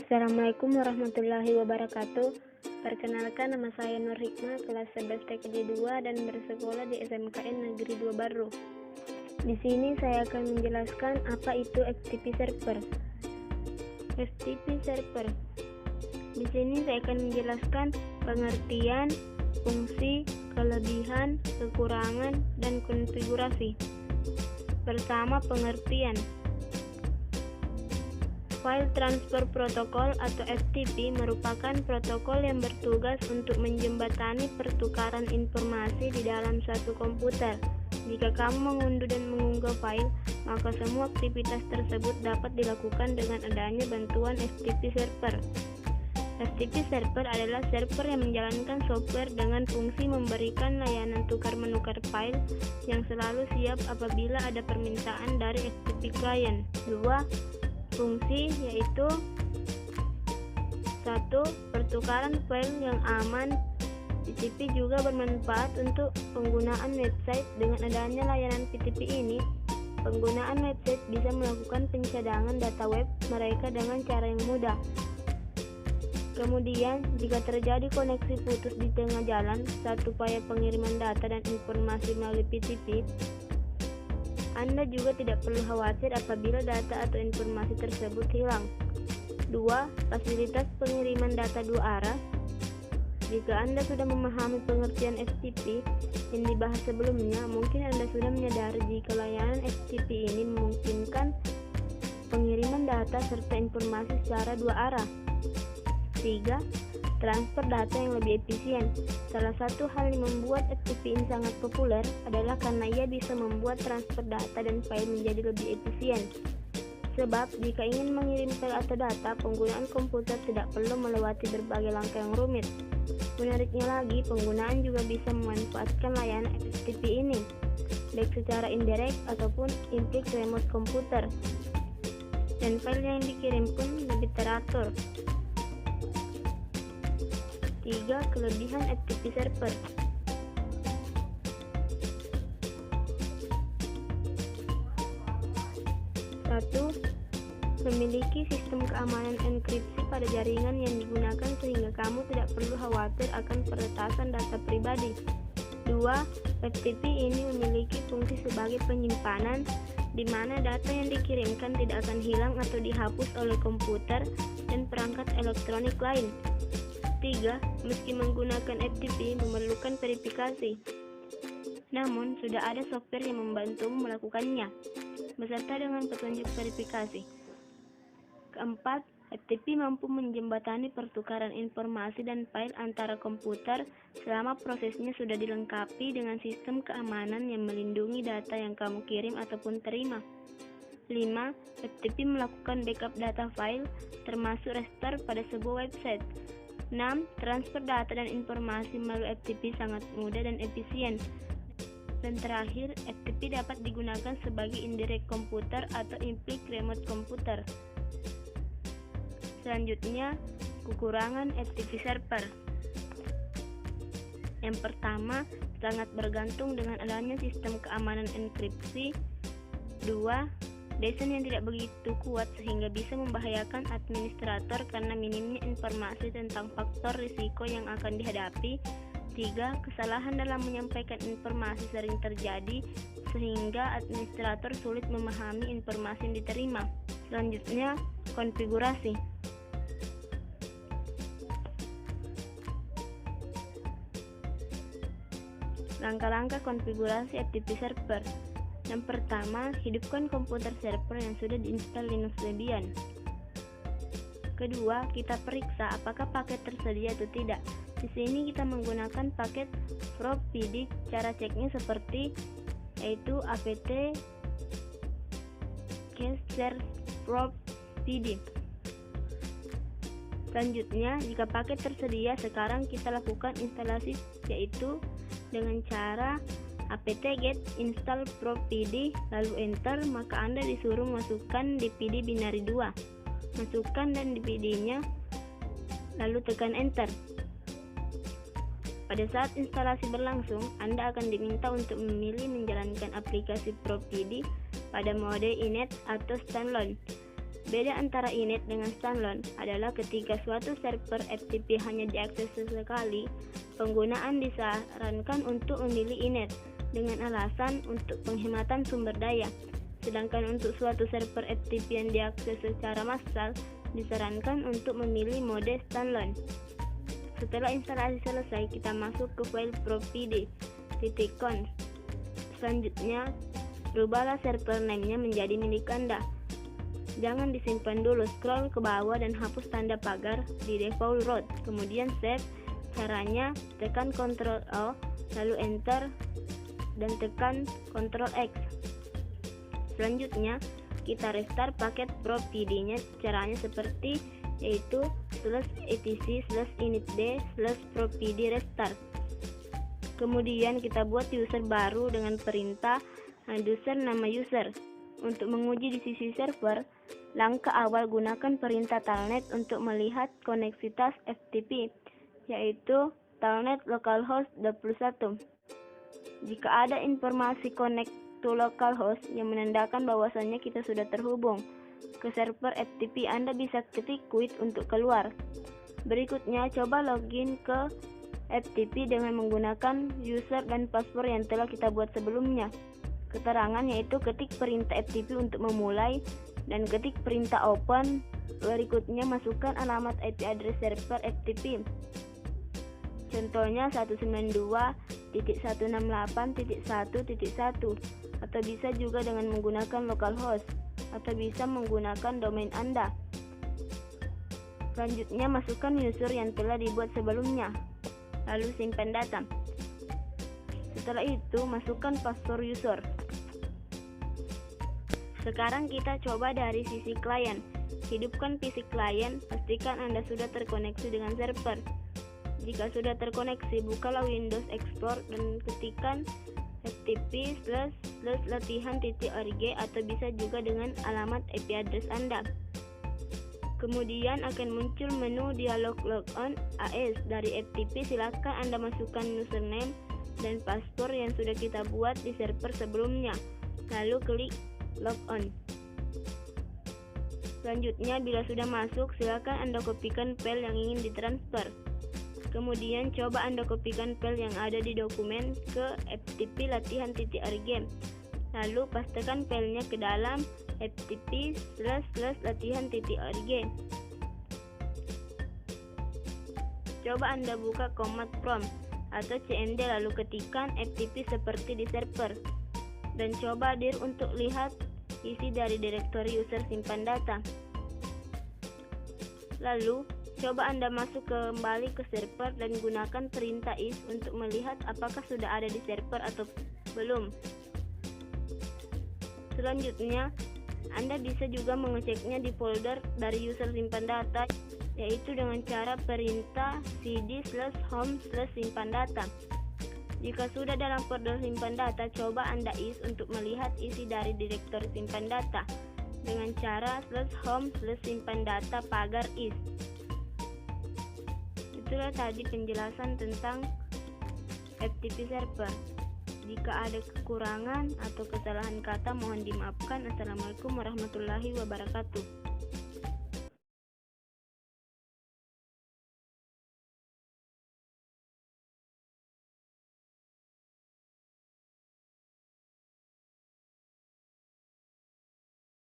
Assalamualaikum warahmatullahi wabarakatuh. Perkenalkan, nama saya Nur Hikmah, kelas 11 TKJ 2 dan bersekolah di SMKN Negeri 2 Baru. Di sini saya akan menjelaskan apa itu FTP server. FTP server. Di sini saya akan menjelaskan pengertian, fungsi, kelebihan, kekurangan, dan konfigurasi. Pertama, pengertian. File Transfer Protocol atau FTP merupakan protokol yang bertugas untuk menjembatani pertukaran informasi di dalam suatu komputer. Jika kamu mengunduh dan mengunggah file, maka semua aktivitas tersebut dapat dilakukan dengan adanya bantuan FTP server. FTP server adalah server yang menjalankan software dengan fungsi memberikan layanan tukar-menukar file yang selalu siap apabila ada permintaan dari FTP client. 2. Fungsi yaitu 1. Pertukaran file yang aman. FTP juga bermanfaat untuk penggunaan website. Dengan adanya layanan FTP ini, penggunaan website bisa melakukan pencadangan data web mereka dengan cara yang mudah. Kemudian, jika terjadi koneksi putus di tengah jalan saat upaya pengiriman data dan informasi melalui FTP, Anda juga tidak perlu khawatir apabila data atau informasi tersebut hilang. 2. Fasilitas pengiriman data dua arah. Jika Anda sudah memahami pengertian FTP yang dibahas sebelumnya, mungkin Anda sudah menyadari jika layanan FTP ini memungkinkan pengiriman data serta informasi secara dua arah. 3. Transfer data yang lebih efisien. Salah satu hal yang membuat FTP ini sangat populer adalah karena ia bisa membuat transfer data dan file menjadi lebih efisien. Sebab, jika ingin mengirim file atau data, penggunaan komputer tidak perlu melewati berbagai langkah yang rumit. Menariknya lagi, penggunaan juga bisa memanfaatkan layanan FTP ini, baik secara indirect ataupun implik remote komputer. Dan file yang dikirim pun lebih teratur. 3. Kelebihan FTP server. 1. Memiliki sistem keamanan enkripsi pada jaringan yang digunakan sehingga kamu tidak perlu khawatir akan peretasan data pribadi. 2. FTP ini memiliki fungsi sebagai penyimpanan, di mana data yang dikirimkan tidak akan hilang atau dihapus oleh komputer dan perangkat elektronik lain. 3. Meski menggunakan FTP memerlukan verifikasi, namun sudah ada software yang membantumu melakukannya, beserta dengan petunjuk verifikasi. 4. FTP mampu menjembatani pertukaran informasi dan file antara komputer selama prosesnya sudah dilengkapi dengan sistem keamanan yang melindungi data yang kamu kirim ataupun terima. 5. FTP melakukan backup data file, termasuk restore pada sebuah website. 6. Transfer data dan informasi melalui FTP sangat mudah dan efisien. Dan terakhir, FTP dapat digunakan sebagai indirect komputer atau implik remote komputer. Selanjutnya, kekurangan FTP server. Yang pertama, sangat bergantung dengan adanya sistem keamanan enkripsi. 2. Desain yang tidak begitu kuat sehingga bisa membahayakan administrator karena minimnya informasi tentang faktor risiko yang akan dihadapi. 3. Kesalahan dalam menyampaikan informasi sering terjadi sehingga administrator sulit memahami informasi yang diterima. Selanjutnya, konfigurasi. Langkah-langkah konfigurasi FTP server. Yang pertama, hidupkan komputer server yang sudah diinstal Linux Debian. Kedua, kita periksa apakah paket tersedia atau tidak. Di sini kita menggunakan paket propd. Cara ceknya seperti yaitu apt get share propd. Selanjutnya, jika paket tersedia, sekarang kita lakukan instalasi yaitu dengan cara apt-get install propd, lalu enter, maka Anda disuruh masukkan dpd binary 2. Masukkan dan dpd-nya, lalu tekan enter. Pada saat instalasi berlangsung, Anda akan diminta untuk memilih menjalankan aplikasi propd pada mode inet atau standalone. Beda antara init dengan standalone adalah ketika suatu server FTP hanya diakses sesekali, penggunaan disarankan untuk memilih init dengan alasan untuk penghematan sumber daya. Sedangkan untuk suatu server FTP yang diakses secara massal, disarankan untuk memilih mode standalone. Setelah instalasi selesai, kita masuk ke file propid.conf. Selanjutnya, rubahlah server name-nya menjadi milik Anda. Jangan disimpan dulu, scroll ke bawah dan hapus tanda pagar di default root. Kemudian save. Caranya, tekan Ctrl O, lalu Enter, dan tekan Ctrl X. Selanjutnya, kita restart paket propid-nya. Caranya seperti yaitu /etc/initd/propid restart. Kemudian kita buat user baru dengan perintah user nama user. Untuk menguji di sisi server, langkah awal gunakan perintah telnet untuk melihat koneksitas FTP, yaitu telnet localhost 21. Jika ada informasi connect to localhost yang menandakan bahwasannya kita sudah terhubung ke server FTP, Anda bisa ketik quit untuk keluar. Berikutnya, coba login ke FTP dengan menggunakan user dan password yang telah kita buat sebelumnya. Keterangan yaitu ketik perintah FTP untuk memulai dan ketik perintah open. Berikutnya, masukkan alamat IP address server FTP. Contohnya 192.168.1.1 atau bisa juga dengan menggunakan localhost atau bisa menggunakan domain Anda. Selanjutnya, masukkan user yang telah dibuat sebelumnya, lalu simpan data. Setelah itu, masukkan password user. Sekarang kita coba dari sisi klien. Hidupkan PC klien, pastikan Anda sudah terkoneksi dengan server. Jika sudah terkoneksi, bukalah Windows Explorer dan ketikkan ftp/latihan.org atau bisa juga dengan alamat IP address Anda. Kemudian akan muncul menu dialog logon AS dari FTP. Silakan Anda masukkan username dan password yang sudah kita buat di server sebelumnya, lalu klik logon. Selanjutnya, bila sudah masuk, silakan Anda kopikan file yang ingin ditransfer. Kemudian coba Anda kopikan file yang ada di dokumen ke ftp latihan.org. Lalu pastekan filenya ke dalam ftp/latihan.org. Coba Anda buka command prompt atau cmd lalu ketikkan ftp seperti di server. Dan coba dir untuk lihat isi dari direktori user simpan data. Lalu, coba Anda masuk kembali ke server dan gunakan perintah is untuk melihat apakah sudah ada di server atau belum. Selanjutnya, Anda bisa juga mengeceknya di folder dari user simpan data, yaitu dengan cara perintah cd/home/simpan data. Jika sudah dalam folder simpan data, coba Anda is untuk melihat isi dari direktori simpan data dengan cara /home/simpan data pagar is. Itulah tadi penjelasan tentang FTP server. Jika ada kekurangan atau kesalahan kata, mohon dimaafkan. Assalamualaikum warahmatullahi wabarakatuh.